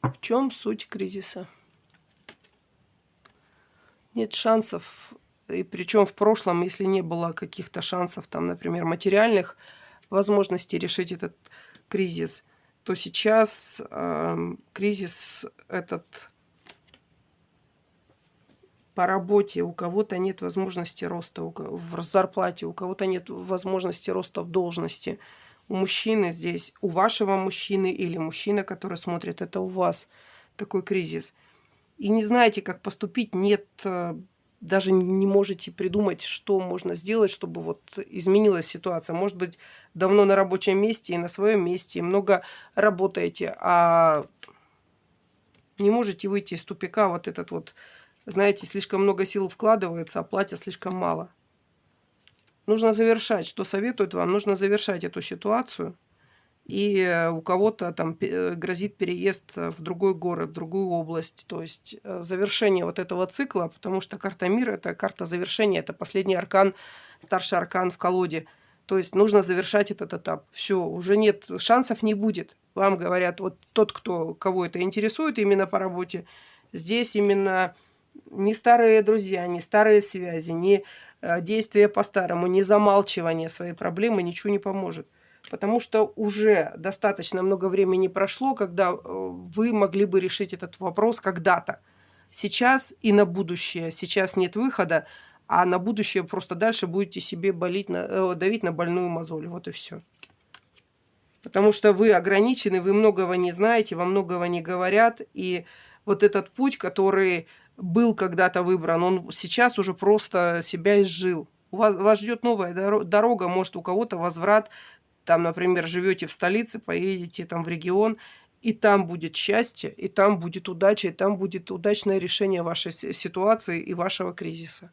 В чем суть кризиса? Нет шансов, и причем в прошлом, если не было каких-то шансов, там, например, материальных возможностей решить этот кризис, то сейчас кризис этот по работе. У кого-то нет возможности роста в зарплате, у кого-то нет возможности роста в должности. У мужчины здесь, у вашего мужчины или мужчина, который смотрит, это у вас такой кризис. И не знаете, как поступить, нет, даже не можете придумать, что можно сделать, чтобы вот изменилась ситуация. Может быть, давно на рабочем месте и на своем месте, много работаете, а не можете выйти из тупика. Вот этот вот, знаете, слишком много сил вкладывается, а платят слишком мало. Нужно завершать, что советуют вам, нужно завершать эту ситуацию. И у кого-то там грозит переезд в другой город, в другую область. То есть завершение вот этого цикла, потому что карта мира – это карта завершения, это последний аркан, старший аркан в колоде. То есть нужно завершать этот этап. Все, уже нет, шансов не будет. Вам говорят, вот тот, кого это интересует именно по работе, здесь именно не старые друзья, не старые связи, не действия по-старому, не замалчивание своей проблемы ничего не поможет. Потому что уже достаточно много времени прошло, когда вы могли бы решить этот вопрос когда-то. Сейчас и на будущее. Сейчас нет выхода, а на будущее просто дальше будете себе давить на больную мозоль. Вот и все. Потому что вы ограничены, вы многого не знаете, вам многого не говорят. И вот этот путь, который был когда-то выбран, он сейчас уже просто себя изжил. Вас ждет новая дорога, может, у кого-то возврат. Там, например, живете в столице, поедете там в регион, и там будет счастье, и там будет удача, и там будет удачное решение вашей ситуации и вашего кризиса.